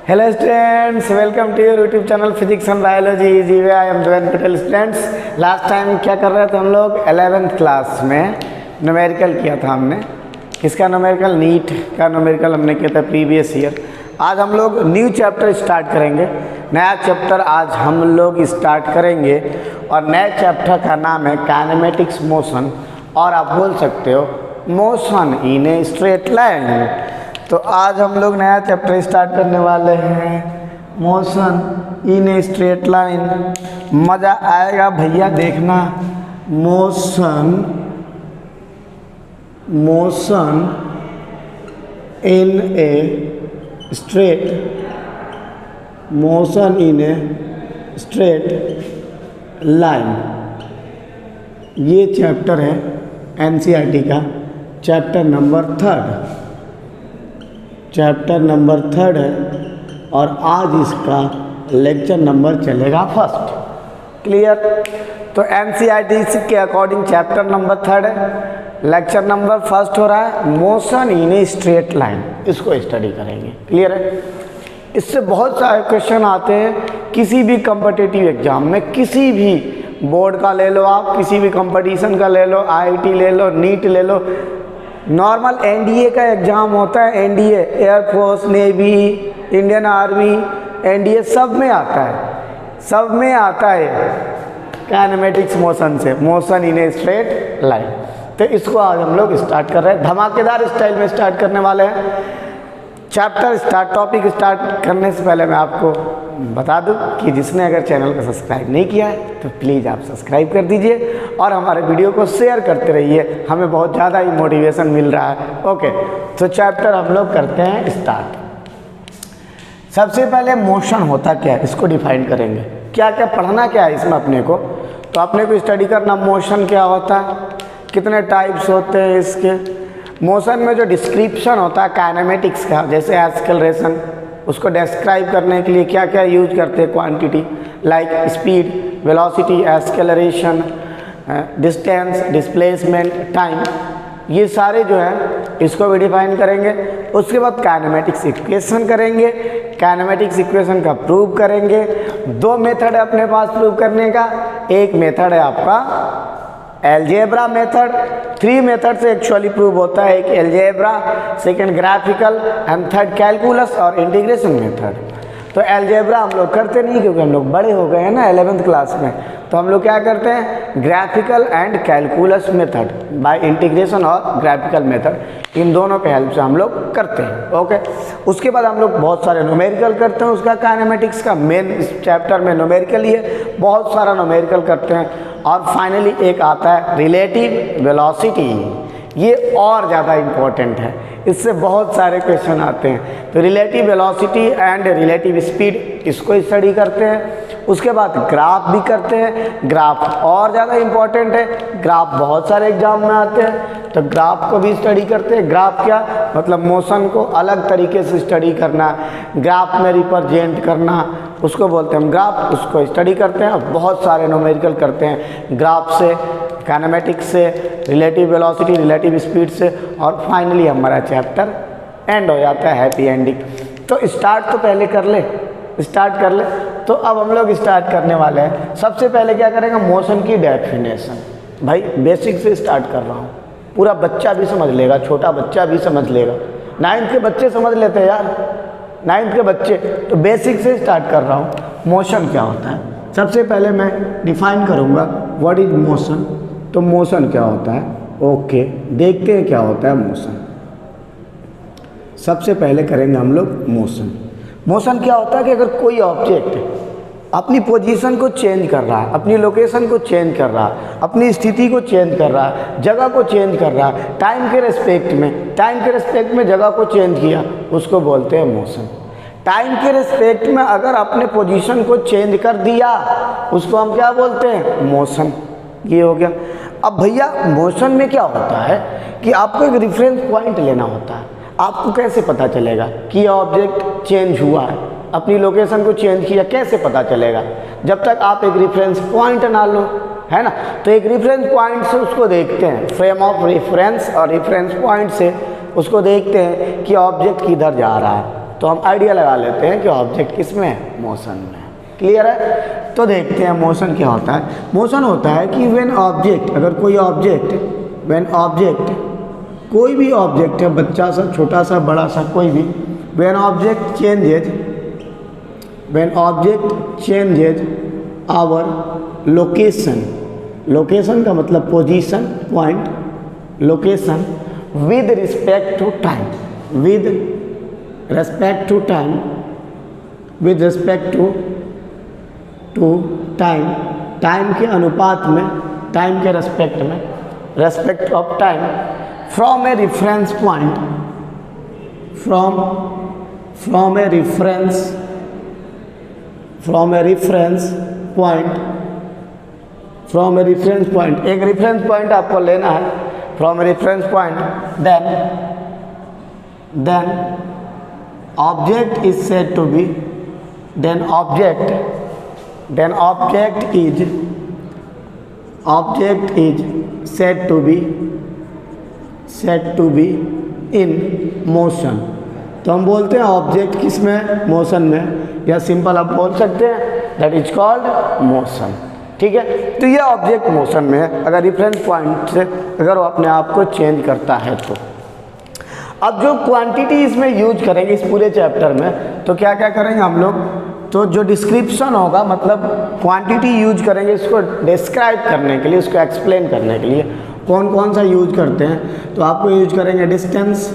Hello students, welcome to your YouTube channel Physics and Biology Easy Way. I am Joan Patel. Students, last time क्या कर रहे थे हम लोग 11th class में न्यूमेरिकल किया था हमने। किसका न्यूमेरिकल? नीट का न्यूमेरिकल हमने किया था प्रीवियस ईयर। आज हम लोग न्यू चैप्टर स्टार्ट करेंगे, नया चैप्टर आज हम लोग स्टार्ट करेंगे और नए चैप्टर का नाम है काइनेमेटिक्स मोशन, और आप बोल सकते हो motion in a straight line. तो आज हम लोग नया चैप्टर स्टार्ट करने वाले हैं, motion in a straight line. मज़ा आएगा भैया, देखना। Motion in a straight line, ये चैप्टर है एनसीईआरटी का चैप्टर नंबर थर्ड है, और आज इसका लेक्चर नंबर चलेगा फर्स्ट। क्लियर? तो एनसीईआरटी के अकॉर्डिंग चैप्टर नंबर थर्ड है, लेक्चर नंबर फर्स्ट हो रहा है motion in a straight line. इसको स्टडी करेंगे। क्लियर है? इससे बहुत सारे क्वेश्चन आते हैं किसी भी कॉम्पिटिटिव एग्जाम में, किसी भी बोर्ड का ले लो आप, किसी भी कंपटीशन का ले लो, आईआईटी ले लो, नीट ले लो, नॉर्मल एनडीए का एग्ज़ाम होता है। NDA air force, navy, Indian army, NDA सब में आता है काइनेमेटिक्स मोशन से, motion in a straight line. तो इसको आज हम लोग स्टार्ट कर रहे हैं, धमाकेदार स्टाइल में स्टार्ट करने वाले हैं। टॉपिक स्टार्ट करने से पहले मैं आपको बता दूं कि जिसने अगर चैनल को सब्सक्राइब नहीं किया है तो प्लीज़ आप सब्सक्राइब कर दीजिए और हमारे वीडियो को शेयर करते रहिए, हमें बहुत ज़्यादा ही मोटिवेशन मिल रहा है। ओके, तो चैप्टर हम लोग करते हैं स्टार्ट। सबसे पहले मोशन होता क्या है इसको डिफाइन करेंगे। क्या क्या पढ़ना क्या है इसमें अपने को, तो अपने को स्टडी करना मोशन क्या होता है, कितने टाइप्स होते हैं इसके। मोशन में जो डिस्क्रिप्शन होता है काइनेमेटिक्स का, जैसे एक्सेलरेशन, उसको डिस्क्राइब करने के लिए क्या क्या यूज करते हैं quantity, like speed, velocity, acceleration, distance, displacement, time, ये सारे जो है इसको भी डिफाइन करेंगे। उसके बाद काइनेमेटिक्स इक्वेशन करेंगे, काइनेमेटिक्स इक्वेशन का प्रूव करेंगे। दो मेथड है अपने पास प्रूव करने का, एक मेथड है आपका एलजेब्रा मेथड, 3 मेथड से एक्चुअली प्रूव होता है, एक algebra, second graphical and third calculus और इंटीग्रेशन मेथड। तो एलजेब्रा हम लोग करते नहीं क्योंकि हम लोग बड़े हो गए हैं ना 11th क्लास में, तो हम लोग क्या करते हैं graphical and calculus method by integration और ग्राफिकल मेथड, इन दोनों के हेल्प से हम लोग करते हैं। ओके, उसके बाद हम लोग बहुत सारे न्यूमेरिकल करते हैं, उसका काइनेमेटिक्स का मेन इस चैप्टर में न्यूमेरिकल ही है, बहुत सारा न्यूमेरिकल करते हैं। और फाइनली एक आता है रिलेटिव वेलोसिटी, ये और ज़्यादा इम्पोर्टेंट है, इससे बहुत सारे क्वेश्चन आते हैं। तो relative velocity and relative speed, इसको स्टडी करते हैं। उसके बाद ग्राफ भी करते हैं, ग्राफ और ज़्यादा इम्पोर्टेंट है, ग्राफ बहुत सारे एग्जाम में आते हैं, तो ग्राफ को भी स्टडी करते हैं। ग्राफ क्या मतलब मोशन को अलग तरीके से स्टडी करना, ग्राफ में रिप्रेजेंट करना, उसको बोलते हैं हम ग्राफ, उसको स्टडी करते हैं। और बहुत सारे न्यूमेरिकल करते हैं ग्राफ से, काइनेमेटिक्स से, रिलेटिव वेलोसिटी, रिलेटिव स्पीड से, और फाइनली हमारा चैप्टर एंड हो जाता है हैप्पी एंडिंग। तो स्टार्ट तो पहले कर ले। तो अब हम लोग स्टार्ट करने वाले हैं। सबसे पहले क्या करेंगे, मोशन की डेफिनेशन। भाई बेसिक से स्टार्ट कर रहा हूँ, पूरा बच्चा भी समझ लेगा, छोटा बच्चा भी समझ लेगा, 9th के बच्चे समझ लेते हैं यार, 9th के बच्चे। तो बेसिक से स्टार्ट कर रहा हूँ। मोशन क्या होता है, सबसे पहले मैं डिफाइन करूँगा व्हाट इज मोशन। तो मोशन क्या होता है, ओके देखते हैं क्या होता है मोशन। सबसे पहले करेंगे हम लोग मोशन क्या होता है कि अगर कोई ऑब्जेक्ट अपनी पोजीशन को चेंज कर रहा है, अपनी लोकेशन को चेंज कर रहा है, अपनी स्थिति को चेंज कर रहा है, जगह को चेंज कर रहा है, टाइम के रिस्पेक्ट में जगह को चेंज किया, उसको बोलते हैं मोशन। टाइम के रिस्पेक्ट में अगर अपने पोजीशन को चेंज कर दिया, उसको हम क्या बोलते हैं, मोशन। ये हो गया। अब भैया मोशन में क्या होता है कि आपको एक रेफरेंस पॉइंट लेना होता है। आपको कैसे पता चलेगा कि यह ऑब्जेक्ट चेंज हुआ है, अपनी लोकेशन को चेंज किया, कैसे पता चलेगा? जब तक आप एक रेफरेंस पॉइंट ना लो, है ना। तो एक रेफरेंस पॉइंट से उसको देखते हैं, फ्रेम ऑफ रेफरेंस और रेफरेंस पॉइंट से उसको देखते हैं कि ऑब्जेक्ट किधर जा रहा है। तो हम आइडिया लगा लेते हैं कि ऑब्जेक्ट किस में है, मोशन में है। क्लियर है? तो देखते हैं मोशन क्या होता है। मोशन होता है कि व्हेन ऑब्जेक्ट, अगर कोई ऑब्जेक्ट, व्हेन ऑब्जेक्ट, कोई भी ऑब्जेक्ट है, बच्चा सा, छोटा सा, बड़ा सा, कोई भी, when object changes, when object changes our location, location का मतलब position, point, location, with respect to time, with respect to time, with respect to time, time के अनुपात में, टाइम के रेस्पेक्ट में, respect of time, from a reference point, from a reference, from a reference point, from a reference point, एक reference point आपको लेना है, from a reference point, then object is said to be, then object is said to be in motion। तो हम बोलते हैं object किस में, मोशन में, या सिंपल आप बोल सकते हैं दैट इज कॉल्ड मोशन। ठीक है, तो ये ऑब्जेक्ट मोशन में है अगर रेफरेंस पॉइंट से अगर वो अपने आप को चेंज करता है तो। अब जो क्वांटिटी इसमें यूज करेंगे इस पूरे चैप्टर में, तो क्या क्या करेंगे हम लोग, तो जो डिस्क्रिप्शन होगा, मतलब क्वांटिटी यूज करेंगे इसको डिस्क्राइब करने के लिए, उसको एक्सप्लेन करने के लिए कौन कौन सा यूज करते हैं। तो आपको यूज करेंगे डिस्टेंस,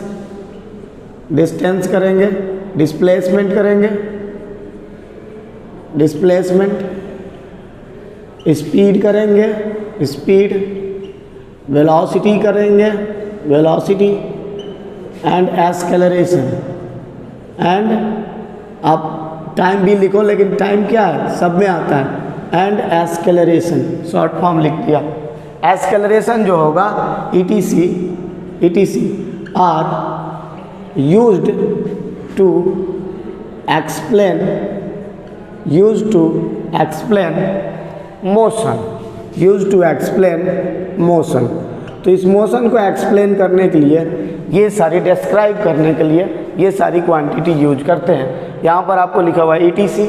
डिस्टेंस करेंगे, डिस्प्लेसमेंट करेंगे, डिस्प्लेसमेंट, स्पीड करेंगे, स्पीड, वेलोसिटी करेंगे, वेलोसिटी, एंड एक्सेलरेशन, एंड आप टाइम भी लिखो लेकिन टाइम क्या है, सब में आता है, एंड एक्सेलरेशन, शॉर्ट फॉर्म लिख दिया। एक्सेलरेशन जो होगा ETC are used to explain motion, use to explain motion. तो इस मोशन को एक्सप्लेन करने के लिए, ये सारी डिस्क्राइब करने के लिए ये सारी क्वांटिटी यूज करते हैं। यहाँ पर आपको लिखा हुआ है ETC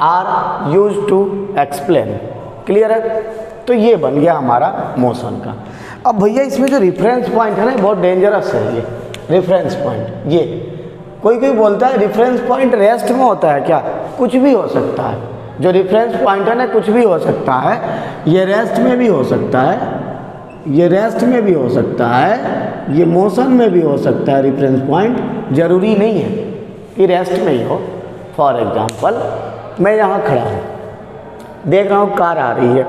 are use to explain. Clear है? तो ये बन गया हमारा मोशन का। अब भैया इसमें जो रेफरेंस पॉइंट है ना, बहुत डेंजरस है ये रेफरेंस पॉइंट। ये कोई बोलता है रेफरेंस पॉइंट रेस्ट में होता है क्या? कुछ भी हो सकता है। जो रेफरेंस पॉइंट है ना, कुछ भी हो सकता है। ये रेस्ट में भी हो सकता है, ये रेस्ट में भी हो सकता है, ये मोशन में भी हो सकता है। रेफरेंस पॉइंट जरूरी नहीं है कि रेस्ट में ही हो। फॉर एग्जांपल मैं यहाँ खड़ा हूँ, देख रहा हूँ कार आ रही है,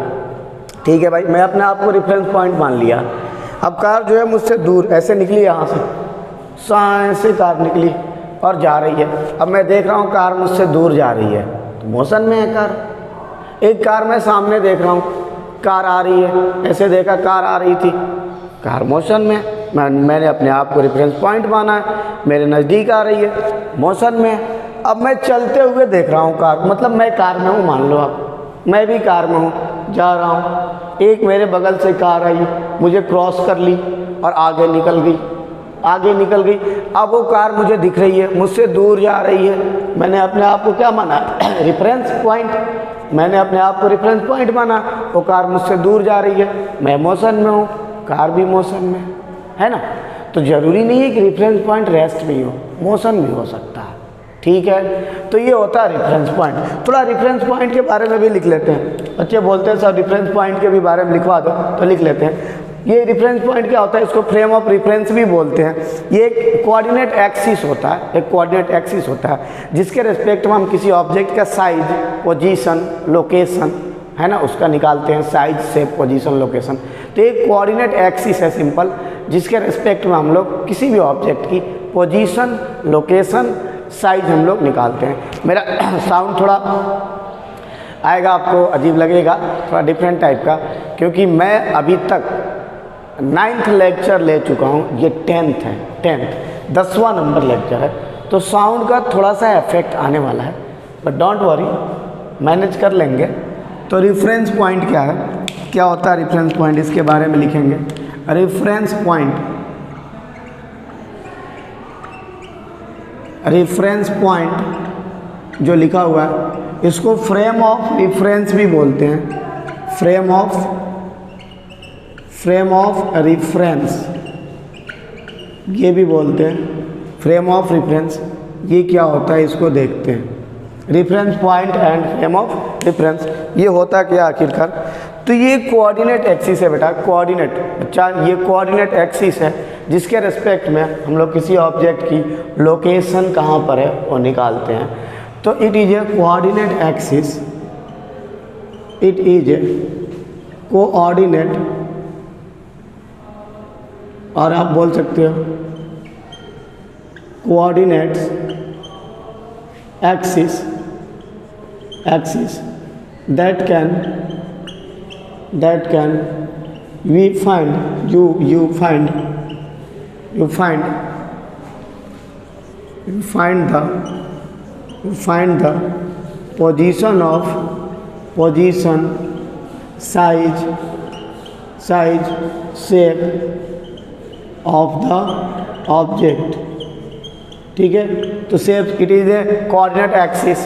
ठीक है भाई, मैं अपने आप को रेफरेंस पॉइंट मान लिया। अब कार जो है मुझसे दूर ऐसे निकली, यहाँ से कार निकली और जा रही है। अब मैं देख रहा हूँ कार मुझसे दूर जा रही है, तो मोशन में है कार। एक कार मैं सामने देख रहा हूँ, कार आ रही है, ऐसे देखा कार आ रही थी, कार मोशन में। मैंने अपने आप को रेफरेंस पॉइंट माना है, मेरे नज़दीक आ रही है, मोशन में। अब मैं चलते हुए देख रहा हूँ कार, मतलब मैं कार में हूँ, मान लो आप, मैं भी कार में हूँ, जा रहा हूँ। एक मेरे बगल से कार आई, मुझे क्रॉस कर ली और आगे निकल गई, आगे निकल गई। अब वो कार मुझे दिख रही है, मुझसे दूर जा रही है। मैंने अपने आप को क्या माना? Reference point. मैंने अपने आप को रेफरेंस पॉइंट माना। वो कार मुझसे दूर जा रही है, मैं मोशन में हूँ, कार भी मोशन में है ना। तो ज़रूरी नहीं है कि रेफरेंस पॉइंट रेस्ट में ही हो, मोशन भी हो सकता है। ठीक है, तो ये होता है रेफरेंस पॉइंट। थोड़ा रेफरेंस पॉइंट के बारे में भी लिख लेते हैं। बच्चे बोलते हैं सर रेफरेंस पॉइंट के भी बारे में लिखवा दो, तो लिख लेते हैं। ये रेफरेंस पॉइंट क्या होता है? इसको फ्रेम ऑफ रेफरेंस भी बोलते हैं। ये एक कोऑर्डिनेट एक्सिस होता है, एक कोऑर्डिनेट एक्सिस होता है जिसके रिस्पेक्ट में हम किसी ऑब्जेक्ट का साइज, पोजीशन, लोकेशन है ना, उसका निकालते हैं, साइज, शेप, पोजीशन, लोकेशन। तो एक कोऑर्डिनेट एक्सिस है सिंपल, जिसके रिस्पेक्ट में हम लोग किसी भी ऑब्जेक्ट की पोजीशन, लोकेशन, साइज हम लोग निकालते हैं। मेरा साउंड थोड़ा आएगा, आपको अजीब लगेगा, थोड़ा डिफरेंट टाइप का, क्योंकि मैं अभी तक 9th लेक्चर ले चुका हूँ, ये 10th है, 10वां नंबर लेक्चर है। तो साउंड का थोड़ा सा इफेक्ट आने वाला है, बट डोंट वरी, मैनेज कर लेंगे। तो रेफरेंस पॉइंट क्या है, क्या होता है रेफरेंस पॉइंट, इसके बारे में लिखेंगे। रेफरेंस पॉइंट रेफरेंस पॉइंट जो लिखा हुआ है इसको फ्रेम ऑफ रेफरेंस भी बोलते हैं। फ्रेम ऑफ रेफरेंस ये भी बोलते हैं। फ्रेम ऑफ रेफरेंस ये क्या होता है इसको देखते हैं। Reference point and frame of reference ये होता क्या आखिरकार, तो ये कोऑर्डिनेट एक्सिस है बेटा। कोऑर्डिनेट अच्छा ये कोऑर्डिनेट एक्सिस है जिसके रिस्पेक्ट में हम लोग किसी ऑब्जेक्ट की लोकेशन कहाँ पर है वो निकालते हैं। तो it is a coordinate axis, it is a coordinate, और आप बोल सकते हो coordinates axis that can we find you find the position, size, shape of the object। ठीक है, तो shape it is a coordinate axis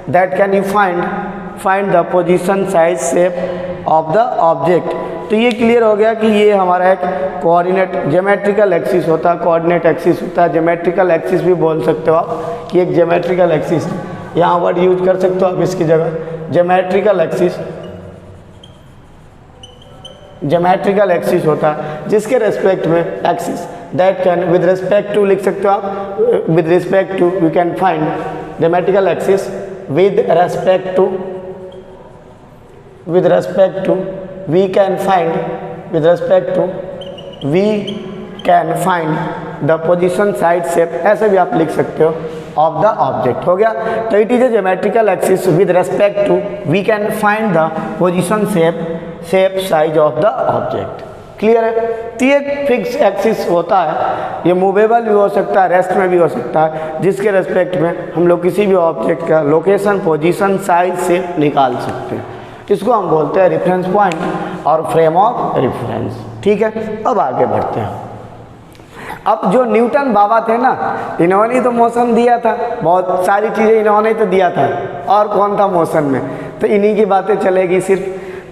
that can you find the position, size, shape of the object. तो ये clear हो गया कि ये हमारा एक कोऑर्डिनेट ज्योमेट्रिकल एक्सिस होता है, कोऑर्डिनेट एक्सिस होता है। ज्योमेट्रिकल एक्सिस भी बोल सकते हो आप कि एक ज्योमेट्रिकल एक्सिस है, यहाँ वर्ड यूज कर सकते हो आप इसकी जगह। ज्योमेट्रिकल एक्सिस होता है जिसके रेस्पेक्ट में axis that can with respect to लिख सकते हो आप, with respect to you can find geometrical axis with respect to we can find the position, size, shape, ऐसे भी आप लिख सकते हो of the object। हो गया, तो it is a geometrical axis with respect to we can find the position, shape, size of the object। Clear है। तो ये फिक्स एक्सिस होता है, ये मूवेबल भी हो सकता है, रेस्ट में भी हो सकता है, जिसके रेस्पेक्ट में हम लोग किसी भी ऑब्जेक्ट का लोकेशन, पोजीशन, साइज, शेप निकाल सकते हैं। इसको हम बोलते हैं रेफरेंस पॉइंट और फ्रेम ऑफ रेफरेंस। ठीक है, अब आगे बढ़ते हैं। अब जो न्यूटन बाबा थे ना, इन्होंने तो मोशन दिया था, बहुत सारी चीज़ें इन्होंने तो दिया था, और कौन था मोशन में, तो इन्हीं की बातें चलेगी सिर्फ।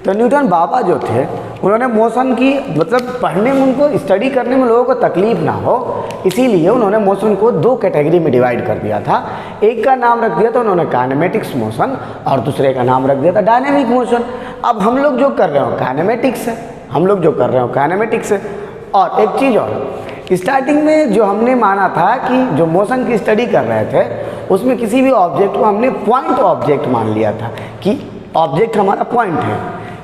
तो न्यूटन बाबा जो थे उन्होंने मोशन की मतलब पढ़ने में, उनको स्टडी करने में लोगों को तकलीफ ना हो, इसीलिए उन्होंने मोशन को दो कैटेगरी में डिवाइड कर दिया था। एक का नाम रख दिया था उन्होंने काइनेमेटिक्स मोशन, और दूसरे का नाम रख दिया था डायनेमिक मोशन। अब हम लोग जो कर रहे हो काइनेमेटिक्स है, और एक चीज़ और, स्टार्टिंग में जो हमने माना था कि जो मोशन की स्टडी कर रहे थे उसमें किसी भी ऑब्जेक्ट को हमने पॉइंट ऑब्जेक्ट मान लिया था कि ऑब्जेक्ट हमारा पॉइंट है,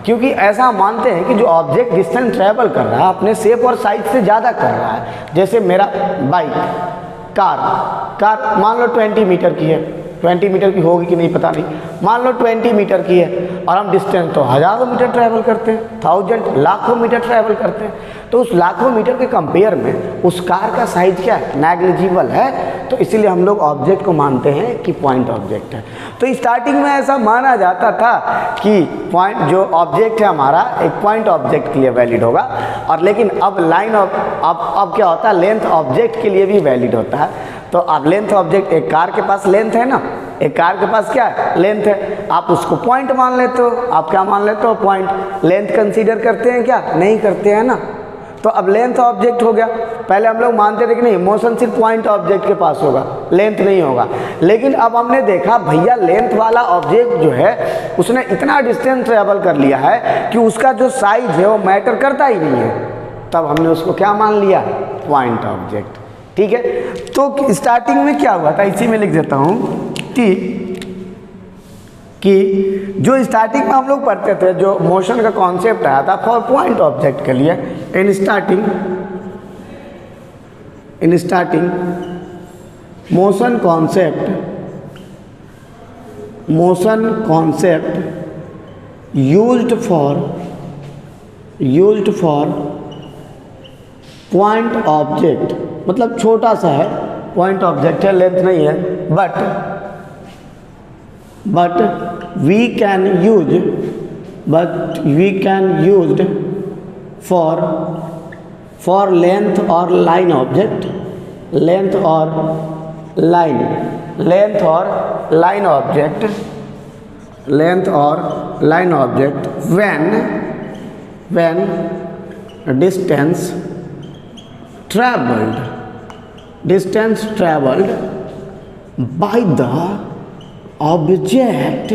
क्योंकि ऐसा हम मानते हैं कि जो ऑब्जेक्ट डिस्टेंस ट्रैवल कर रहा है अपने शेप और साइज से ज़्यादा कर रहा है। जैसे मेरा बाइक, कार मान लो 20 मीटर की है, 20 मीटर की होगी कि नहीं पता नहीं, मान लो 20 मीटर की है, और हम डिस्टेंस तो हज़ारों मीटर ट्रैवल करते हैं, 1000 लाखों मीटर ट्रैवल करते हैं। तो उस लाखों मीटर के कंपेयर में उस कार का साइज क्या है, नेग्लिजिबल है, तो इसीलिए हम लोग ऑब्जेक्ट को मानते हैं कि पॉइंट ऑब्जेक्ट है। तो स्टार्टिंग में ऐसा माना जाता था कि पॉइंट जो ऑब्जेक्ट है हमारा एक पॉइंट ऑब्जेक्ट के लिए वैलिड होगा, और लेकिन अब अब क्या होता है, लेंथ ऑब्जेक्ट के लिए भी वैलिड होता है। तो अब लेंथ ऑब्जेक्ट, एक कार के पास लेंथ है ना, एक कार के पास क्या है, लेंथ है, आप उसको पॉइंट मान लेते हो। आप क्या मान लेते हो, पॉइंट। लेंथ कंसीडर करते हैं क्या, नहीं करते हैं ना। तो अब लेंथ ऑब्जेक्ट हो गया। पहले हम लोग मानते थे कि नहीं, मोशन सिर्फ पॉइंट ऑब्जेक्ट के पास होगा, लेंथ नहीं होगा। लेकिन अब हमने देखा भैया लेंथ वाला ऑब्जेक्ट जो है उसने इतना डिस्टेंस ट्रेवल कर लिया है कि उसका जो साइज है वो मैटर करता ही नहीं है। तब हमने उसको क्या मान लिया, पॉइंट ऑब्जेक्ट। ठीक है, तो स्टार्टिंग में क्या हुआ था, इसी में लिख देता हूँ कि जो स्टार्टिंग में हम लोग पढ़ते थे, जो मोशन का कॉन्सेप्ट आया था फॉर पॉइंट ऑब्जेक्ट के लिए, in starting motion concept used for point object, मतलब छोटा सा है, पॉइंट ऑब्जेक्ट है, लेंथ नहीं है, but we can use for length or line object, length or line, length और लाइन ऑब्जेक्ट, लेंथ और line object when distance traveled by the object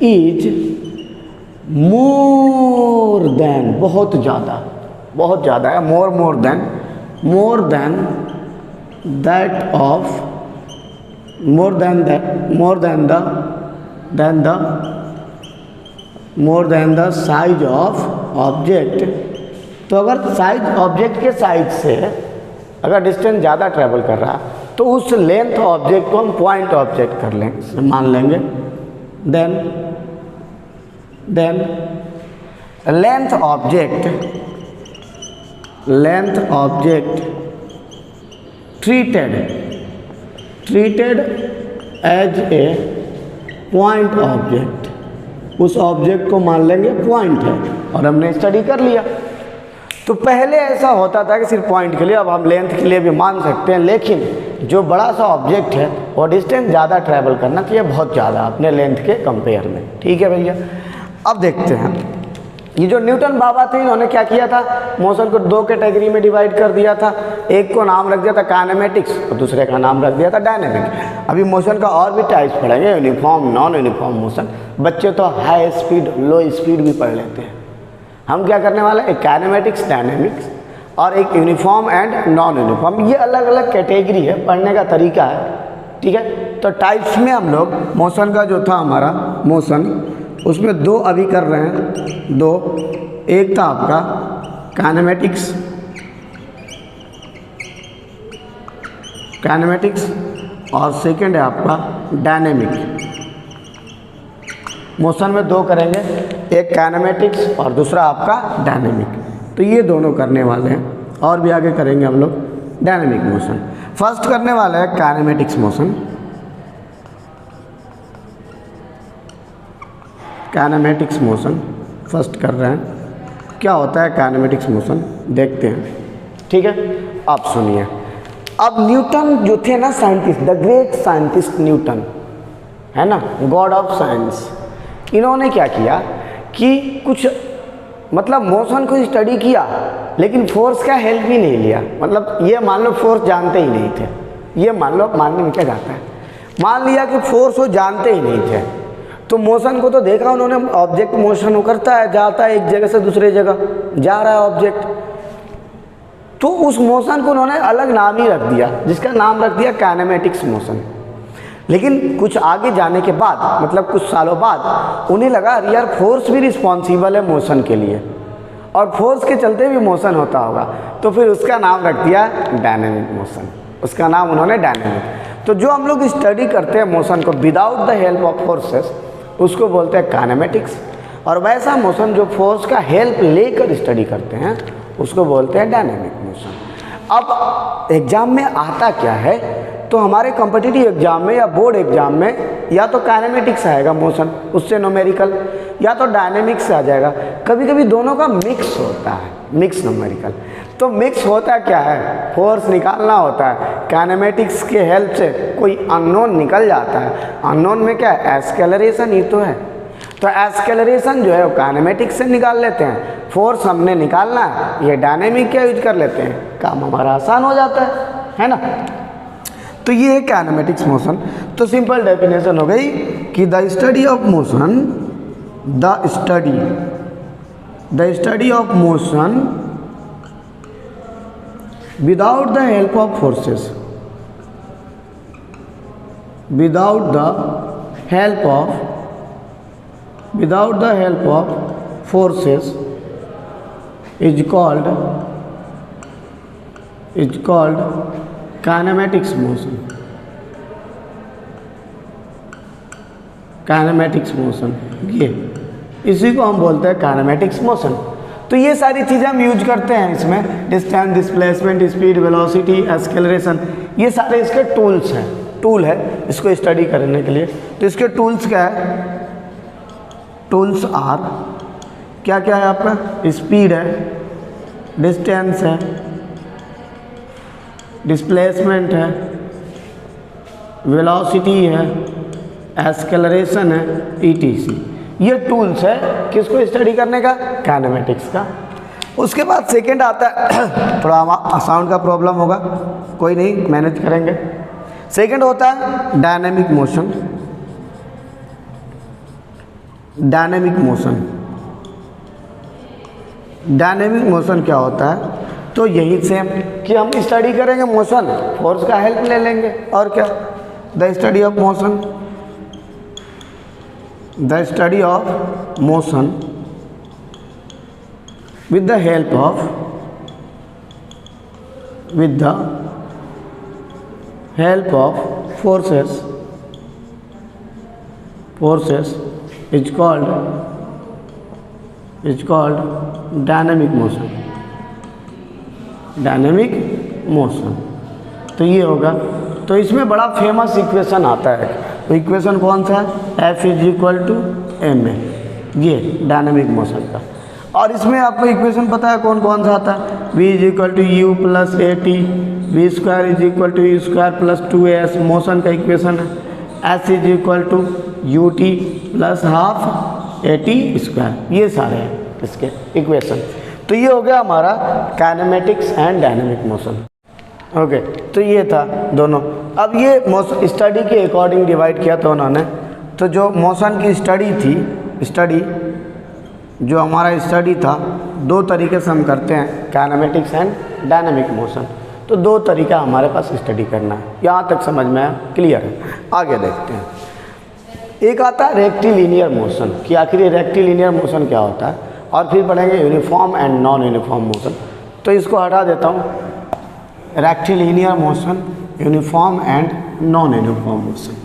is more than, बहुत ज़्यादा है, more than that of more than the size of object। तो अगर size object के size से अगर डिस्टेंस ज़्यादा ट्रेवल कर रहा तो उस लेंथ ऑब्जेक्ट को हम पॉइंट ऑब्जेक्ट कर लेंगे, मान लेंगे। Then length object treated as a point object, उस ऑब्जेक्ट को मान लेंगे पॉइंट है और हमने स्टडी कर लिया। तो पहले ऐसा होता था कि सिर्फ पॉइंट के लिए, अब हम लेंथ के लिए भी मान सकते हैं, लेकिन जो बड़ा सा ऑब्जेक्ट है वो डिस्टेंस ज़्यादा ट्रैवल करना चाहिए, बहुत ज़्यादा अपने लेंथ के कंपेयर में। ठीक है भैया, अब देखते हैं ये जो न्यूटन बाबा थे इन्होंने क्या किया था, मोशन को दो कैटेगरी में डिवाइड कर दिया था। एक को नाम रख दिया था काइनेमेटिक्स और दूसरे का नाम रख दिया था डायनेमिक। अभी मोशन का और भी टाइप्स पढ़ेंगे, यूनिफॉर्म, नॉन यूनिफॉर्म मोशन। बच्चे तो हाई स्पीड, लो स्पीड भी पढ़ लेते हैं। हम क्या करने वाले हैं, एक काइनेमेटिक्स, डायनेमिक्स और एक यूनिफॉर्म एंड नॉन यूनिफॉर्म। ये अलग अलग कैटेगरी है, पढ़ने का तरीका है। ठीक है, तो टाइप्स में हम लोग मोशन का जो था हमारा मोशन, उसमें दो अभी कर रहे हैं, दो। एक था आपका काइनेमेटिक्स और सेकंड है आपका डायनेमिक। मोशन में दो करेंगे, एक काइनेमेटिक्स और दूसरा आपका डायनेमिक। तो ये दोनों करने वाले हैं और भी आगे करेंगे हम लोग डायनेमिक मोशन। फर्स्ट करने वाले हैं kinematics motion. Kinematics motion first कर रहे हैं। क्या होता है काइनेमेटिक्स मोशन, देखते हैं। ठीक है, आप सुनिए। अब न्यूटन जो थे ना scientist, the great scientist Newton, है ना, गॉड ऑफ साइंस, इन्होंने क्या किया कि कुछ मतलब मोशन को स्टडी किया लेकिन फोर्स का हेल्प ही नहीं लिया। मतलब ये मान लो फोर्स जानते ही नहीं थे, ये मान लो, मानने में क्या जाता है, मान लिया कि फोर्स वो जानते ही नहीं थे। तो मोशन को तो देखा उन्होंने, ऑब्जेक्ट मोशन वो करता है, जाता है एक जगह से दूसरे जगह, जा रहा है ऑब्जेक्ट। तो उस मोशन को उन्होंने अलग नाम ही रख दिया, जिसका नाम रख दिया काइनेमेटिक्स मोशन। लेकिन कुछ आगे जाने के बाद, मतलब कुछ सालों बाद, उन्हें लगा यार फोर्स भी रिस्पॉन्सिबल है मोशन के लिए और फोर्स के चलते भी मोशन होता होगा। तो फिर उसका नाम रख दिया डायनेमिक मोशन, उसका नाम उन्होंने डायनेमिक। तो जो हम लोग स्टडी करते हैं मोशन को without the help of forces, उसको बोलते हैं काइनेमेटिक्स। और वैसा मोशन जो फोर्स का हेल्प लेकर स्टडी करते हैं, उसको बोलते हैं डायनेमिक मोशन। अब एग्जाम में आता क्या है, तो हमारे कॉम्पिटिटिव एग्जाम में या बोर्ड एग्जाम में या तो काइनेमेटिक्स आएगा मोशन, उससे न्यूमेरिकल, या तो डायनेमिक्स आ जाएगा। कभी कभी दोनों का मिक्स होता है, मिक्स न्यूमेरिकल। तो मिक्स होता क्या है, फोर्स निकालना होता है, काइनेमेटिक्स के हेल्प से कोई अननोन निकल जाता है। अननोन में क्या है, एक्सेलरेशन ही तो है। तो एक्सेलरेशन जो है वो काइनेमेटिक्स से निकाल लेते हैं। फोर्स हमने निकालना है, ये डायनेमिक का यूज कर लेते हैं, काम हमारा आसान हो जाता है ना। तो ये है काइनेमेटिक्स मोशन। तो सिंपल डेफिनेशन हो गई कि the study of motion, the study of motion without the help of forces, without the help of forces is called kinematics motion, kinematics motion. ये इसी को हम बोलते हैं काइनेमेटिक्स मोशन। तो ये सारी चीज़ें हम यूज करते हैं इसमें, distance, displacement, speed, velocity, acceleration, ये सारे इसके टूल्स हैं, टूल है इसको स्टडी करने के लिए। तो इसके टूल्स क्या है, टूल्स आर क्या क्या है आपका, स्पीड है, डिस्टेंस है, डिस्प्लेसमेंट है, वेलोसिटी है, एक्सेलरेशन है, ETC। ये टूल्स है किसको स्टडी करने का, काइनेमेटिक्स का। उसके बाद सेकंड आता है थोड़ा साउंड का प्रॉब्लम होगा, कोई नहीं, मैनेज करेंगे। सेकंड होता है dynamic motion. Dynamic motion, dynamic motion क्या होता है, तो यही सेम कि हम स्टडी करेंगे मोशन, फोर्स का हेल्प ले लेंगे और क्या, the study of motion, the study of motion with the help of forces is called dynamic motion, dynamic motion. तो ये होगा, तो इसमें बड़ा फेमस इक्वेशन आता है, तो इक्वेशन कौन सा है, F=ma, ये डायनेमिक मोशन का। और इसमें आपको इक्वेशन पता है कौन कौन सा आता है, V=u + at, v² = u² + 2as, motion का इक्वेशन है। S=ut + ½ at², ये सारे हैं इसके इक्वेशन। तो ये हो गया हमारा kinematics and dynamic motion. Okay, तो ये था दोनों। अब ये मोशन स्टडी के अकॉर्डिंग डिवाइड किया था उन्होंने। तो जो मोशन की स्टडी थी, जो हमारा स्टडी था, दो तरीके से हम करते हैं, काइनेमेटिक्स एंड डायनेमिक मोशन। तो दो तरीका हमारे पास स्टडी करना है, यहाँ तक समझ में आया, क्लियर है। आगे देखते हैं। एक आता है रेक्टिलिनियर मोशन, कि आखिर रेक्टिलिनियर मोशन क्या होता है, और फिर पढ़ेंगे uniform and non uniform motion. तो इसको हटा देता हूँ, rectilinear motion, uniform and non uniform motion.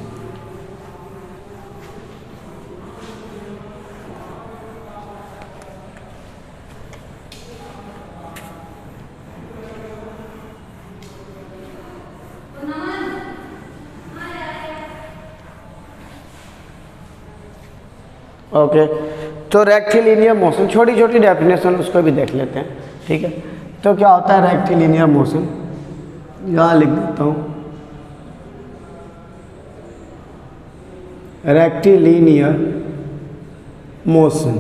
Okay, तो रेक्टिलिनियर मोशन, छोटी छोटी डेफिनेशन उसको भी देख लेते हैं, ठीक है। तो क्या होता है रेक्टिलिनियर मोशन, यहाँ लिख देता हूँ, रेक्टिलिनियर मोशन,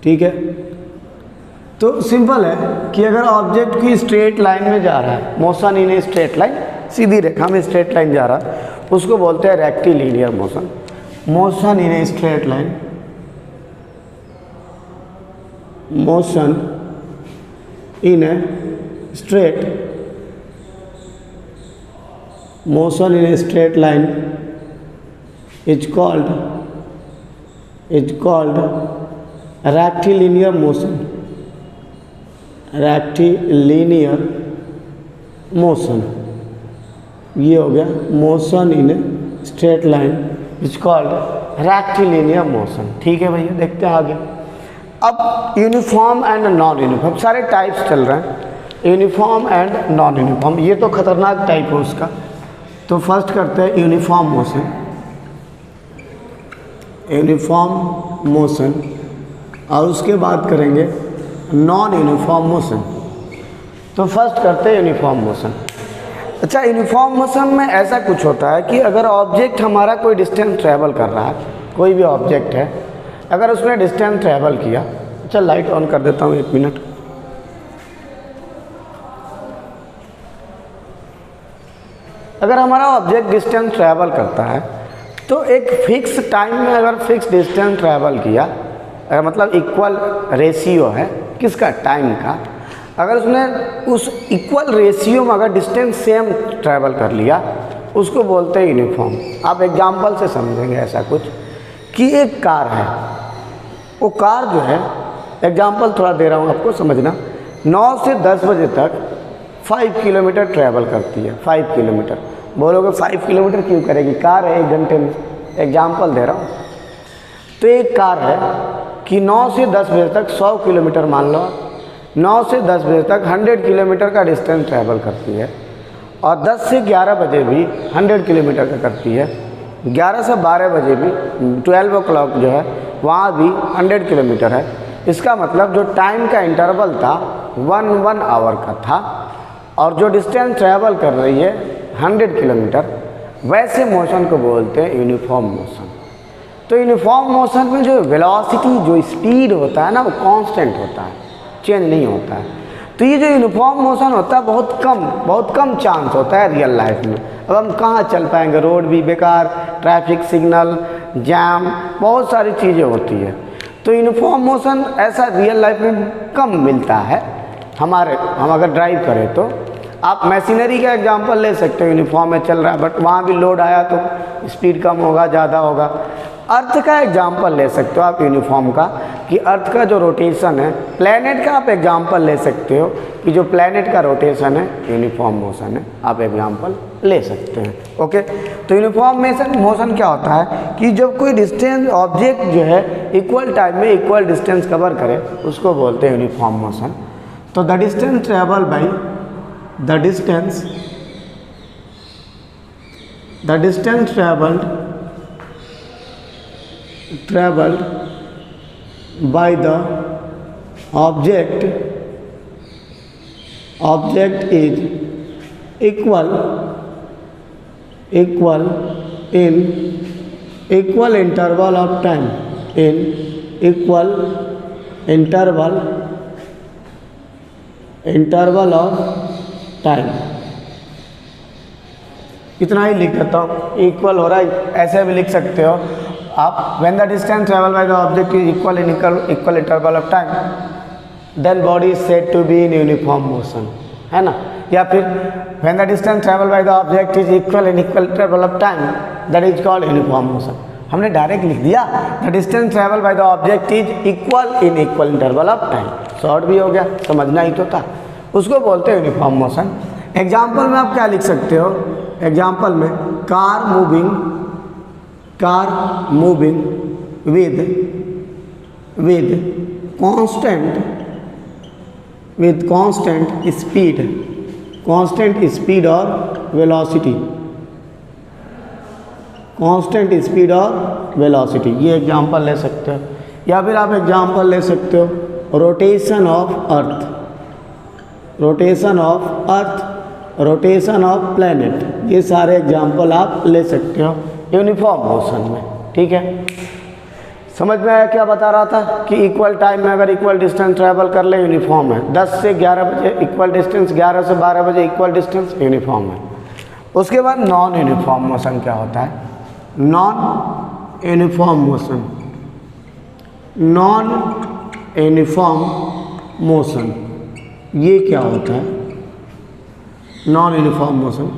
ठीक है। तो सिंपल है कि अगर ऑब्जेक्ट की स्ट्रेट लाइन में जा रहा है, motion in a straight line, सीधी रेखा में स्ट्रेट लाइन जा रहा है, उसको बोलते हैं rectilinear motion. Motion in a straight line, motion in a straight, motion in a straight line is called rectilinear motion, rectilinear motion। ये हो गया motion in straight line is called rectilinear motion, ठीक है भैया। देखते हैं आगे। अब यूनिफॉर्म एंड नॉन यूनिफॉर्म, सारे टाइप्स चल रहे हैं, यूनिफॉर्म एंड नॉन यूनिफॉर्म। ये तो खतरनाक टाइप है उसका। तो फर्स्ट करते हैं यूनिफॉर्म मोशन, यूनिफॉर्म मोशन, और उसके बाद करेंगे नॉन यूनिफॉर्म मोशन। तो फर्स्ट करते हैं यूनिफॉर्म मोशन। अच्छा, यूनिफॉर्म मोशन में ऐसा कुछ होता है कि अगर ऑब्जेक्ट हमारा कोई डिस्टेंस ट्रैवल कर रहा है, कोई भी ऑब्जेक्ट है, अगर उसने डिस्टेंस ट्रैवल किया, अच्छा लाइट ऑन कर देता हूँ 1 मिनट। अगर हमारा ऑब्जेक्ट डिस्टेंस ट्रैवल करता है तो एक फिक्स टाइम में अगर फिक्स डिस्टेंस ट्रैवल किया, अगर मतलब इक्वल रेशियो है किसका, टाइम का, अगर उसने उस इक्वल रेशियो में अगर डिस्टेंस सेम ट्रैवल कर लिया, उसको बोलते हैं यूनिफॉर्म। आप एग्जांपल से समझेंगे ऐसा कुछ कि एक कार है, वो कार जो है, एग्जांपल थोड़ा दे रहा हूँ आपको समझना, 9 से 10 बजे तक 5 किलोमीटर ट्रैवल करती है। 5 किलोमीटर बोलोगे 5 किलोमीटर क्यों करेगी, कार है 1 घंटे में, एग्जाम्पल दे रहा हूँ। तो एक कार है कि 9 से 10 बजे तक 100 किलोमीटर मान लो, 9 से 10 बजे तक 100 किलोमीटर का डिस्टेंस ट्रैवल करती है, और 10 से 11 बजे भी 100 किलोमीटर का करती है, 11 से 12 बजे भी 12 o'clock जो है वहाँ भी 100 किलोमीटर है। इसका मतलब जो टाइम का इंटरवल था 1 आवर का था, और जो डिस्टेंस ट्रैवल कर रही है 100 किलोमीटर, वैसे मोशन को बोलते हैं यूनिफॉर्म मोशन। तो यूनिफॉर्म मोशन में जो वेलोसिटी, जो स्पीड होता है ना, वो कांस्टेंट होता है, चेंज नहीं होता है। तो ये जो यूनिफॉर्म मोशन होता है बहुत कम चांस होता है रियल लाइफ में। अब हम कहाँ चल पाएंगे, रोड भी बेकार, ट्रैफिक सिग्नल, जाम, बहुत सारी चीज़ें होती है। तो यूनिफॉर्म मोशन ऐसा रियल लाइफ में कम मिलता है हम अगर ड्राइव करें तो। आप मशीनरी का एग्जांपल ले सकते हो, यूनिफॉर्म में चल रहा है बट वहाँ भी लोड आया तो स्पीड कम होगा, ज़्यादा होगा। अर्थ का एग्जांपल ले सकते हो आप यूनिफॉर्म का, कि अर्थ का जो रोटेशन है। प्लैनेट का आप एग्जांपल ले सकते हो कि जो प्लैनेट का रोटेशन है यूनिफॉर्म मोशन है, आप एग्जांपल ले सकते हैं। ओके, तो यूनिफॉर्म मोशन क्या होता है कि जब कोई डिस्टेंस ऑब्जेक्ट जो है इक्वल टाइम में इक्वल डिस्टेंस कवर करे, उसको बोलते हैं यूनिफॉर्म मोशन। तो the distance travelled traveled by the object is equal in equal interval of time, in equal interval of time। इतना ही लिख देता हूँ, इक्वल हो रहा है, ऐसे भी लिख सकते हो आप। When the distance travel by the object is equal in equal interval of time, then body is said to be in uniform motion, है ना। या फिर when the distance travel by the object is equal in equal interval of time, that is called uniform motion. हमने direct लिख दिया the distance travel by the object is equal in equal interval of time, short भी हो गया, समझना ही तो था। उसको बोलते हैं यूनिफॉर्म मोशन। एग्जाम्पल में आप क्या लिख सकते हो, एग्जाम्पल में car moving with constant speed or velocity, ये एग्जाम्पल ले सकते हो। या फिर आप एग्जाम्पल ले सकते हो रोटेशन ऑफ प्लैनेट, ये सारे एग्जाम्पल आप ले सकते हो यूनिफॉर्म मोशन में। ठीक है, समझ में आया क्या बता रहा था कि इक्वल टाइम में अगर इक्वल डिस्टेंस ट्रैवल कर ले यूनिफॉर्म है, 10 से 11 बजे इक्वल डिस्टेंस, 11 से 12 बजे इक्वल डिस्टेंस, यूनिफॉर्म है। उसके बाद नॉन यूनिफॉर्म मोशन क्या होता है, नॉन यूनिफॉर्म मोशन ये क्या होता है। नॉन यूनिफॉर्म मोशन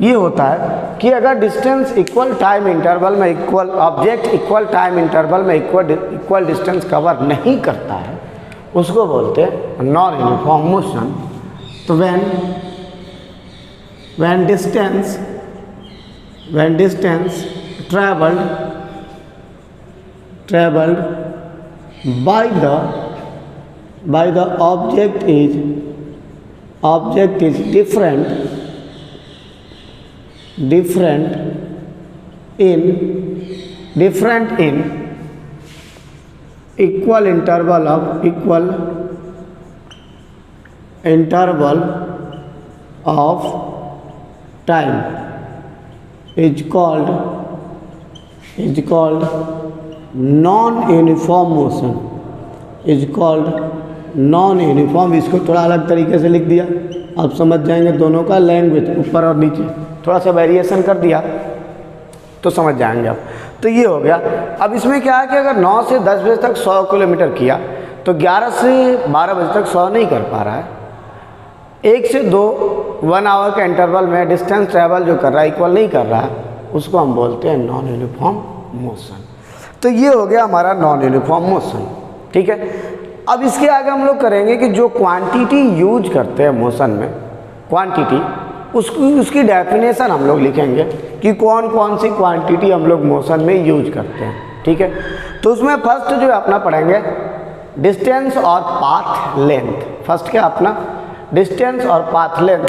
ये होता है कि अगर डिस्टेंस इक्वल टाइम इंटरवल में equal object equal time interval में इक्वल डिस्टेंस कवर नहीं करता है, उसको बोलते हैं नॉन यूनिफॉर्म मोशन। तो when distance traveled by the object is different in equal interval of time is called non-uniform motion, इसको थोड़ा अलग तरीके से लिख दिया, आप समझ जाएंगे। दोनों का लैंग्वेज ऊपर और नीचे थोड़ा सा वेरिएशन कर दिया तो समझ जाएंगे आप। तो ये हो गया। अब इसमें क्या है कि अगर 9 से 10 बजे तक 100 किलोमीटर किया तो 11 से 12 बजे तक 100 नहीं कर पा रहा है। 1 से 2 1 आवर के इंटरवल में डिस्टेंस ट्रैवल जो कर रहा है इक्वल नहीं कर रहा है, उसको हम बोलते हैं नॉन यूनिफॉर्म मोशन। तो ये हो गया हमारा नॉन यूनिफॉर्म मोशन। ठीक है, अब इसके आगे हम लोग करेंगे कि जो क्वांटिटी यूज करते हैं मोशन में, क्वांटिटी उसकी डेफिनेशन हम लोग लिखेंगे कि कौन कौन सी क्वांटिटी हम लोग मोशन में यूज करते हैं। ठीक है, तो उसमें फर्स्ट जो अपना पढ़ेंगे डिस्टेंस और पाथ लेंथ। फर्स्ट क्या अपना डिस्टेंस और पाथ लेंथ।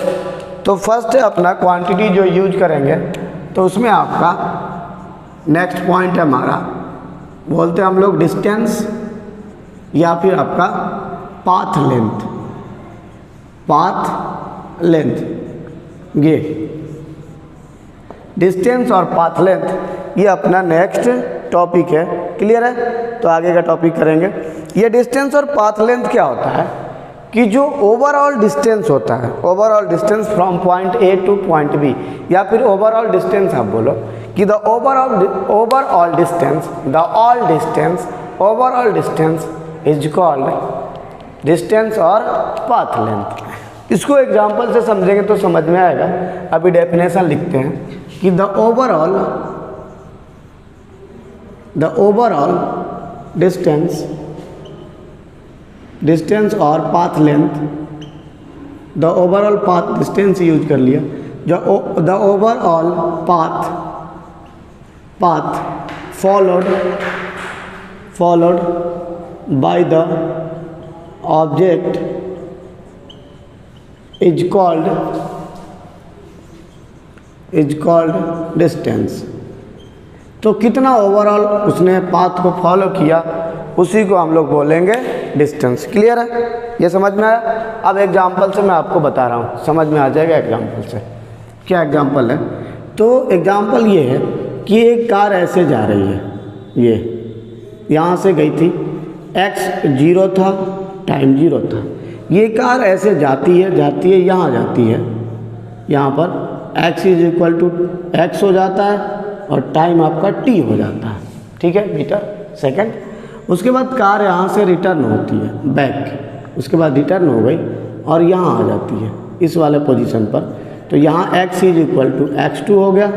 तो फर्स्ट अपना क्वांटिटी जो यूज करेंगे तो उसमें आपका नेक्स्ट पॉइंट है हमारा, बोलते हैं हम लोग डिस्टेंस या फिर आपका पाथ लेंथ। ये डिस्टेंस और पाथ लेंथ ये अपना नेक्स्ट टॉपिक है। क्लियर है? तो आगे का टॉपिक करेंगे। ये डिस्टेंस और पाथ लेंथ क्या होता है कि जो ओवरऑल डिस्टेंस होता है, overall distance from point A to point B, या फिर ओवरऑल डिस्टेंस आप बोलो कि the overall distance is called distance और पाथ लेंथ। इसको एग्जांपल से समझेंगे तो समझ में आएगा। अभी डेफिनेशन लिखते हैं कि द ओवरऑल डिस्टेंस और path length, the overall path distance use कर लिया, जो the overall path followed by the object is called distance। तो कितना ओवरऑल उसने पाथ को फॉलो किया उसी को हम लोग बोलेंगे डिस्टेंस। क्लियर है? ये समझ में आया? अब एग्जाम्पल से मैं आपको बता रहा हूँ, समझ में आ जाएगा एग्जाम्पल से। क्या एग्जाम्पल है? तो एग्जाम्पल ये है कि एक कार ऐसे जा रही है, ये यहाँ से गई थी, x 0 था, टाइम 0 था। ये कार ऐसे जाती है यहाँ जाती है, यहाँ पर x = x हो जाता है और टाइम आपका t हो जाता है। ठीक है, मीटर सेकंड। उसके बाद कार यहाँ से रिटर्न होती है बैक, उसके बाद रिटर्न हो गई और यहाँ आ जाती है इस वाले पोजीशन पर। तो यहाँ x = x2 हो गया,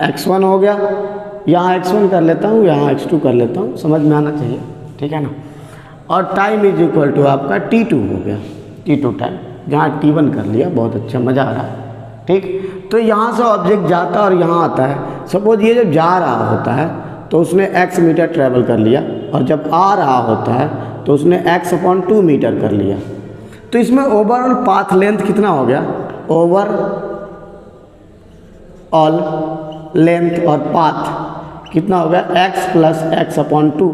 x1 हो गया, यहाँ x1 कर लेता हूँ, यहाँ x2 कर लेता हूँ, समझ में आना चाहिए। ठीक है ना? और टाइम = आपका t2 हो गया, t2 टाइम, जहाँ t1 कर लिया। बहुत अच्छा, मज़ा आ रहा है। ठीक, तो यहाँ से ऑब्जेक्ट जाता है और यहाँ आता है। सपोज ये जब जा रहा होता है तो उसने x मीटर ट्रैवल कर लिया, और जब आ रहा होता है तो उसने x/2 मीटर कर लिया। तो इसमें ओवरऑल पाथ लेंथ कितना हो गया? ओवरऑल लेंथ और पाथ कितना हो गया? x + x/2,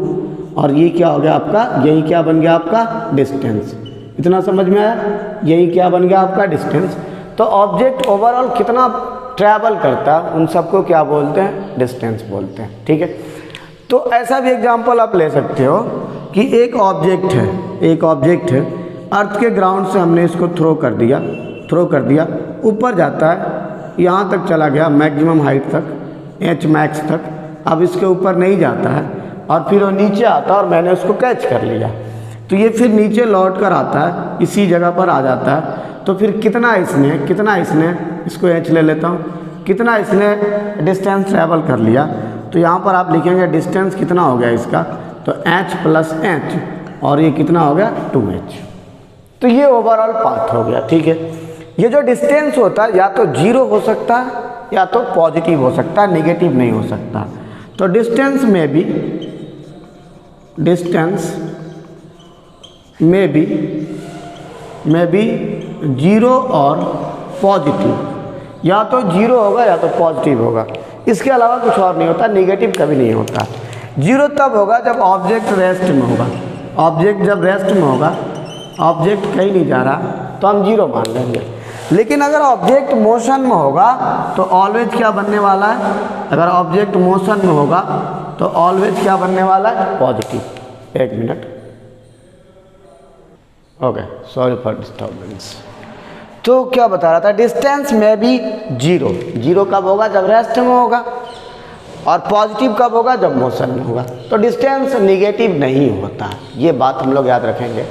और ये क्या हो गया आपका? यही क्या बन गया आपका? डिस्टेंस। इतना समझ में आया? यही क्या बन गया आपका? डिस्टेंस। तो ऑब्जेक्ट ओवरऑल कितना ट्रैवल करता है उन सबको क्या बोलते हैं? डिस्टेंस बोलते हैं। ठीक है, तो ऐसा भी एग्जांपल आप ले सकते हो कि एक ऑब्जेक्ट है, अर्थ के ग्राउंड से हमने इसको थ्रो कर दिया, ऊपर जाता है, यहाँ तक चला गया मैक्सिमम हाइट तक, h मैक्स तक। अब इसके ऊपर नहीं जाता है और फिर वो नीचे आता है और मैंने उसको कैच कर लिया, तो ये फिर नीचे लौट कर आता है, इसी जगह पर आ जाता है। तो फिर कितना इसने इसको h ले लेता हूँ, कितना इसने डिस्टेंस ट्रैवल कर लिया। तो यहाँ पर आप लिखेंगे डिस्टेंस कितना हो गया इसका? तो h + h, और ये कितना हो गया? 2h। तो ये ओवरऑल पाथ हो गया। ठीक है, ये जो डिस्टेंस होता है या तो 0 हो सकता है या तो पॉजिटिव हो सकता है, नेगेटिव नहीं हो सकता। तो डिस्टेंस में भी 0 और पॉजिटिव, या तो 0 होगा या तो पॉजिटिव होगा। इसके अलावा कुछ और नहीं होता, नेगेटिव कभी नहीं होता। 0 तब होगा जब ऑब्जेक्ट रेस्ट में होगा। ऑब्जेक्ट जब रेस्ट में होगा, ऑब्जेक्ट कहीं नहीं जा रहा, तो हम 0 मान लेंगे। लेकिन अगर ऑब्जेक्ट मोशन में होगा तो ऑलवेज क्या बनने वाला है? अगर ऑब्जेक्ट मोशन में होगा तो ऑलवेज क्या बनने वाला है? पॉजिटिव। एक minute, okay, sorry for disturbance. तो क्या बता रहा था? डिस्टेंस में भी 0 कब होगा? जब रेस्ट में होगा, और पॉजिटिव कब होगा? जब मोशन में होगा। तो डिस्टेंस निगेटिव नहीं होता। ये बात हम लोग याद रखेंगे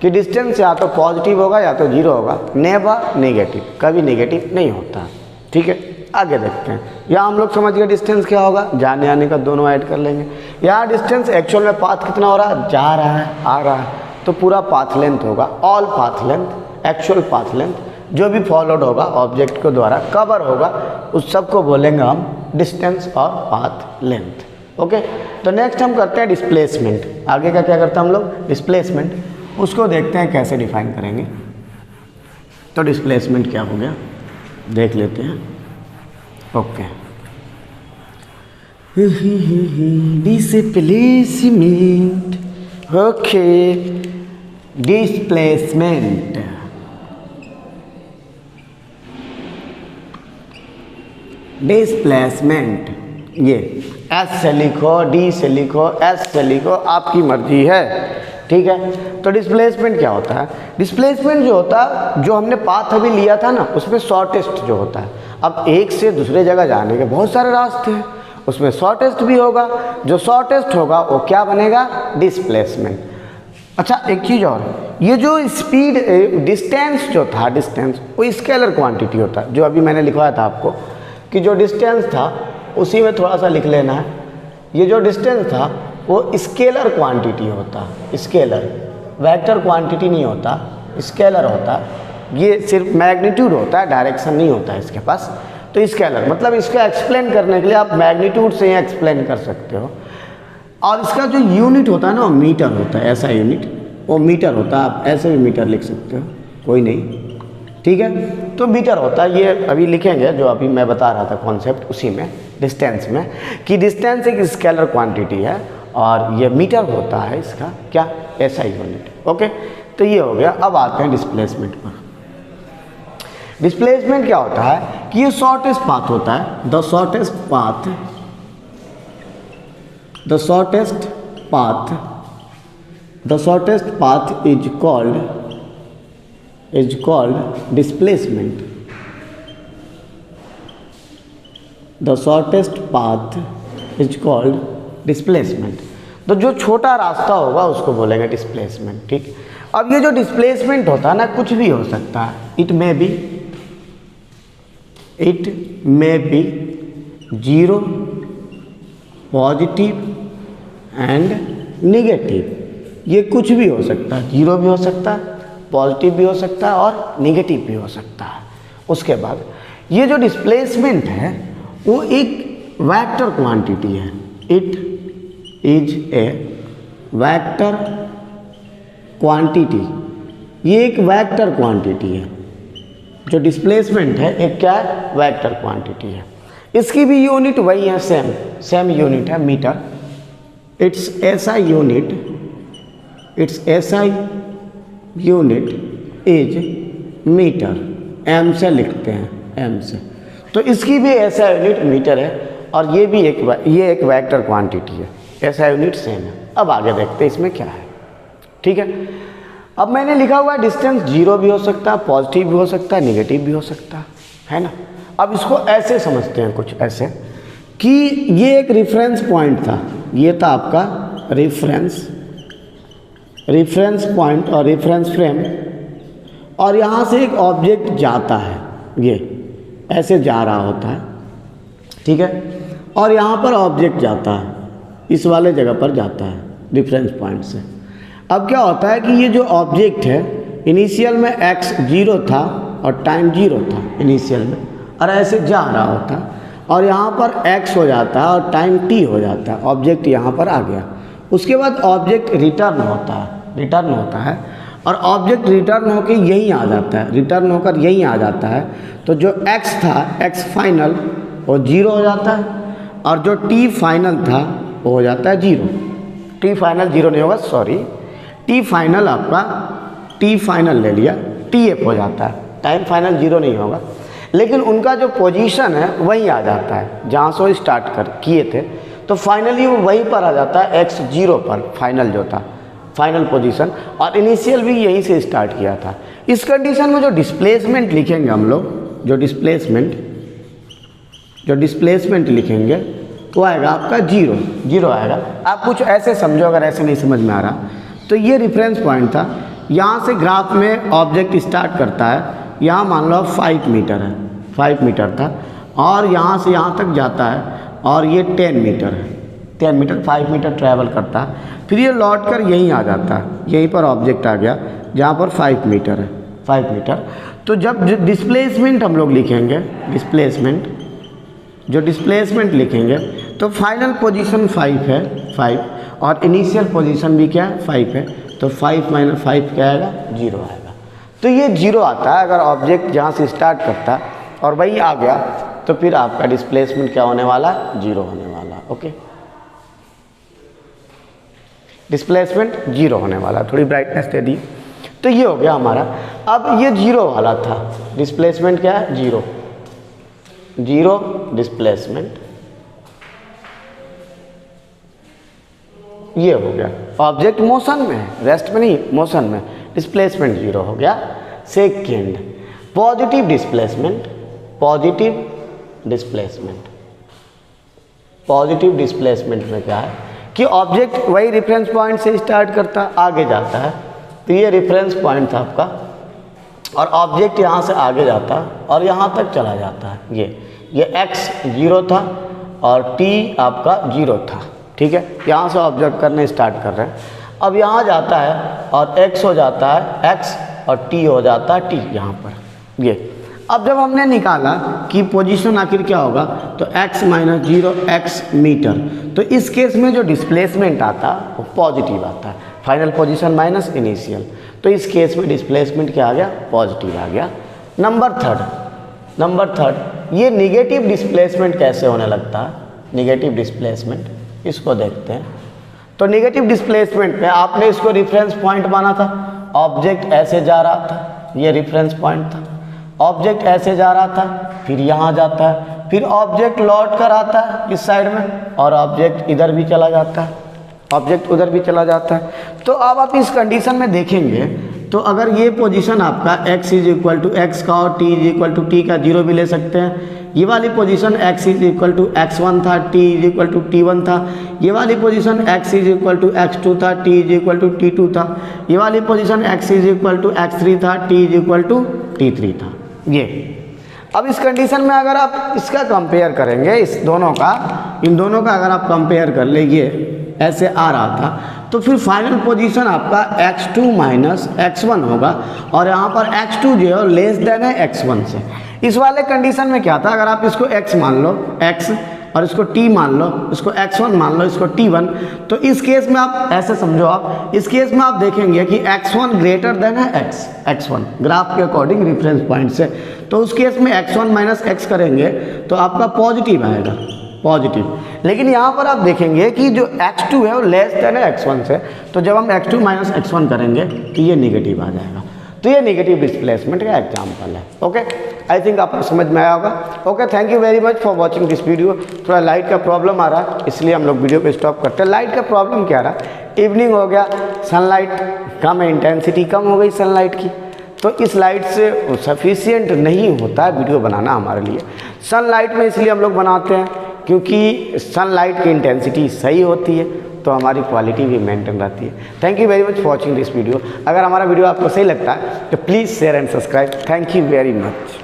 कि डिस्टेंस या तो पॉजिटिव होगा या तो 0 होगा, नेवर नेगेटिव, कभी नेगेटिव नहीं होता। ठीक है, आगे देखते हैं। यहाँ हम लोग समझ गए डिस्टेंस क्या होगा, जाने आने का दोनों ऐड कर लेंगे। यहाँ डिस्टेंस एक्चुअल में पाथ कितना हो रहा है? जा रहा है, आ रहा है, तो पूरा पाथ लेंथ होगा, all path length, actual path length, जो भी फॉलोड होगा ऑब्जेक्ट के द्वारा कवर होगा, उस सब को बोलेंगे हम डिस्टेंस और पाथ लेंथ। ओके, तो नेक्स्ट हम करते हैं डिस्प्लेसमेंट। आगे का क्या करते हैं हम लोग? डिस्प्लेसमेंट। उसको देखते हैं कैसे डिफाइन करेंगे। तो डिस्प्लेसमेंट क्या हो गया देख लेते हैं। Okay, displacement. Okay, displacement displacement, ये एस से लिखो, डी से लिखो, एस से लिखो, आपकी मर्जी है, ठीक है। तो डिस्प्लेसमेंट क्या होता है? डिस्प्लेसमेंट जो होता है, जो हमने पाथ अभी लिया था ना, उसमें शॉर्टेस्ट जो होता है, अब एक से दूसरे जगह जाने के बहुत सारे रास्ते हैं, उसमें शॉर्टेस्ट भी होगा, जो शॉर्टेस्ट होगा वो क्या बनेगा? डिस्प्लेसमेंट। अच्छा एक चीज़ और, ये जो स्पीड डिस्टेंस जो था, डिस्टेंस वो स्केलर क्वांटिटी होता है, जो अभी मैंने लिखवाया था आपको कि जो डिस्टेंस था उसी में थोड़ा सा लिख लेना है। ये जो डिस्टेंस था वो स्केलर क्वांटिटी होता, स्केलर, वेक्टर क्वांटिटी नहीं होता, स्केलर होता। ये सिर्फ मैग्नीट्यूड होता है, डायरेक्शन नहीं होता है इसके पास। तो स्केलर मतलब इसको एक्सप्लेन करने के लिए आप मैग्नीट्यूड से ही एक्सप्लेन कर सकते हो। और इसका जो यूनिट होता है ना, वो मीटर होता है, ऐसा यूनिट वो मीटर होता है। आप ऐसे भी मीटर लिख सकते हो, कोई नहीं, ठीक है। तो मीटर होता है, ये अभी लिखेंगे जो अभी मैं बता रहा था कॉन्सेप्ट, उसी में डिस्टेंस में, कि डिस्टेंस एक स्केलर क्वांटिटी है और ये मीटर होता है इसका क्या? ऐसा यूनिट। ओके, तो ये हो गया। अब आते हैं डिस्प्लेसमेंट पर। डिस्प्लेसमेंट क्या होता है कि ये शॉर्टेस्ट पाथ होता है, the shortest path, the shortest path, the shortest path is called displacement. The shortest path is called displacement. तो जो छोटा रास्ता होगा उसको बोलेंगे डिस्प्लेसमेंट, ठीक। अब ये जो डिस्प्लेसमेंट होता है ना, कुछ भी हो सकता है, it may be zero, positive and negative. ये कुछ भी हो सकता है, जीरो भी हो सकता है, पॉजिटिव भी हो सकता है और निगेटिव भी हो सकता है। उसके बाद ये जो डिस्प्लेसमेंट है वो एक वेक्टर क्वांटिटी है, it is a vector quantity. ये एक वेक्टर क्वांटिटी है, जो डिस्प्लेसमेंट है एक क्या है? वेक्टर क्वांटिटी है। इसकी भी यूनिट वही है, सेम यूनिट है, metre. It's SI unit is metre, M से लिखते हैं, एम से। तो इसकी भी ऐसा यूनिट मीटर है और ये भी एक वेक्टर क्वांटिटी है, ऐसा यूनिट सेम है। अब आगे देखते हैं इसमें क्या है, ठीक है। अब मैंने लिखा हुआ है डिस्टेंस जीरो भी हो सकता है, पॉजिटिव भी हो सकता है, निगेटिव भी हो सकता है ना। अब इसको ऐसे समझते हैं, कुछ ऐसे कि ये एक रेफरेंस पॉइंट था, ये था आपका रेफरेंस पॉइंट और रेफरेंस फ्रेम, और यहाँ से एक ऑब्जेक्ट जाता है, ये ऐसे जा रहा होता है, ठीक है। और यहाँ पर ऑब्जेक्ट जाता है, इस वाले जगह पर जाता है रेफरेंस पॉइंट से। अब क्या होता है कि ये जो ऑब्जेक्ट है, इनिशियल में x जीरो था और टाइम जीरो था इनिशियल में, और ऐसे जा रहा होता है, और यहाँ पर x हो जाता है और टाइम t हो जाता है, ऑब्जेक्ट यहाँ पर आ गया। उसके बाद ऑब्जेक्ट रिटर्न होता है और ऑब्जेक्ट रिटर्न होकर यहीं आ जाता है, रिटर्न होकर यहीं आ जाता है। तो जो x था, x फाइनल, वो जीरो हो जाता है, और जो t फाइनल था वो हो जाता है जीरो। t फाइनल जीरो नहीं होगा, सॉरी, t फाइनल आपका, t फाइनल ले लिया, tf हो जाता है, टाइम फाइनल जीरो नहीं होगा, लेकिन उनका जो पोजीशन है वहीं आ जाता है जहाँ से वो स्टार्ट किए थे। तो फाइनली वो वहीं पर आ जाता है x जीरो पर, फाइनल जो था, फाइनल पोजीशन, और इनिशियल भी यहीं से स्टार्ट किया था। इस कंडीशन में जो डिस्प्लेसमेंट लिखेंगे हम लोग, जो डिस्प्लेसमेंट लिखेंगे तो आएगा आपका जीरो आएगा। आप कुछ ऐसे समझो, अगर ऐसे नहीं समझ में आ रहा तो ये रेफरेंस पॉइंट था, यहाँ से ग्राफ में ऑब्जेक्ट स्टार्ट करता है, यहाँ मान लो 5 मीटर है, 5 मीटर था, और यहाँ से यहाँ तक जाता है और ये 10 मीटर है, 10 मीटर 5 मीटर ट्रैवल करता है, फिर ये लौट कर यहीं आ जाता है, यहीं पर ऑब्जेक्ट आ गया जहाँ पर 5 मीटर है, 5 मीटर। तो जब डिस्प्लेसमेंट हम लोग लिखेंगे, डिस्प्लेसमेंट लिखेंगे तो फाइनल पोजीशन 5 है, 5, और इनिशियल पोजीशन भी क्या है? 5 है। तो 5 - 5 क्या आएगा? 0 आएगा। तो ये 0 आता है अगर ऑब्जेक्ट जहाँ से स्टार्ट करता और वही आ गया, तो फिर आपका डिस्प्लेसमेंट क्या होने वाला? 0 होने वाला। ओके, डिस्प्लेसमेंट 0 होने वाला। थोड़ी ब्राइटनेस दे दी। तो ये हो गया हमारा। अब ये 0 वाला था, डिस्प्लेसमेंट क्या है? 0। जीरो डिस्प्लेसमेंट, ये हो गया। ऑब्जेक्ट मोशन में है, रेस्ट में नहीं, मोशन में, डिस्प्लेसमेंट जीरो हो गया। Second positive displacement, positive displacement, positive displacement में क्या है कि ऑब्जेक्ट वही रेफरेंस पॉइंट से स्टार्ट करता आगे जाता है, तो ये रेफरेंस पॉइंट था आपका, और ऑब्जेक्ट यहाँ से आगे जाता और यहाँ तक चला जाता है। ये x जीरो था और t आपका जीरो था, ठीक है। यहाँ से ऑब्जर्व करने स्टार्ट कर रहे हैं, अब यहाँ जाता है और x हो जाता है x और t हो जाता है t यहाँ पर। ये अब जब हमने निकाला कि पोजीशन आखिर क्या होगा, तो x minus zero x metre, तो इस केस में जो डिस्प्लेसमेंट आता वो पॉजिटिव आता है, फाइनल पोजीशन माइनस इनिशियल, तो इस केस में डिस्प्लेसमेंट क्या आ गया, पॉजिटिव आ गया। नंबर थर्ड ये निगेटिव डिस्प्लेसमेंट कैसे होने लगता है, निगेटिव डिस्प्लेसमेंट इसको देखते हैं। तो निगेटिव डिस्प्लेसमेंट पे आपने इसको रिफरेंस पॉइंट माना था, ऑब्जेक्ट ऐसे जा रहा था, ये रिफरेंस पॉइंट था, ऑब्जेक्ट ऐसे जा रहा था, फिर यहाँ जाता है, फिर ऑब्जेक्ट लौट कर आता है इस साइड में और ऑब्जेक्ट इधर भी चला जाता है, ऑब्जेक्ट उधर भी चला जाता है। तो अब आप इस कंडीशन में देखेंगे तो अगर ये पोजीशन आपका x is equal to x का और t is equal to t का जीरो भी ले सकते हैं, ये वाली position x is equal to x1 था, t is equal to t1 था, ये वाली position x is equal to x2 था, t is equal to t2 था, ये वाली position x is equal to x3 था, t is equal to t3 था। ये अब इस कंडीशन में अगर आप इसका कंपेयर करेंगे, इस दोनों का, इन दोनों का अगर आप कंपेयर कर लेंगे, ऐसे आ रहा था, तो फिर फाइनल पोजीशन आपका x2 माइनस x1 होगा और यहाँ पर x2 जो है लेस देन है x1 से। इस वाले कंडीशन में क्या था, अगर आप इसको x मान लो, x, और इसको t मान लो, इसको x1 मान लो, इसको t1, तो इस केस में आप ऐसे समझो, आप इस केस में आप देखेंगे कि x1 ग्रेटर देन है x1 ग्राफ के अकॉर्डिंग रेफरेंस पॉइंट से, तो उस केस में x1 माइनस x करेंगे तो आपका पॉजिटिव आएगा, पॉजिटिव। लेकिन यहाँ पर आप देखेंगे कि जो x2 है वो लेस देन है x1 से, तो जब हम x2 माइनस x1 करेंगे तो ये निगेटिव आ जाएगा। तो ये निगेटिव डिस्प्लेसमेंट का एग्जाम्पल है। ओके, आई थिंक आपको समझ में आया होगा। Okay, thank you very much for watching this video. थोड़ा लाइट का प्रॉब्लम आ रहा है, इसलिए हम लोग वीडियो को स्टॉप करते हैं। लाइट का प्रॉब्लम क्या रहा, इवनिंग हो गया, सनलाइट कम है, इंटेंसिटी कम हो गई सनलाइट की, तो इस लाइट से सफिशियंट नहीं होता है वीडियो बनाना हमारे लिए। सनलाइट में इसलिए हम लोग बनाते हैं क्योंकि सनलाइट की इंटेंसिटी सही होती है, तो हमारी क्वालिटी भी मेंटेन रहती है। Thank you very much for watching this video. अगर हमारा वीडियो आपको सही लगता है तो please share and subscribe. Thank you very much.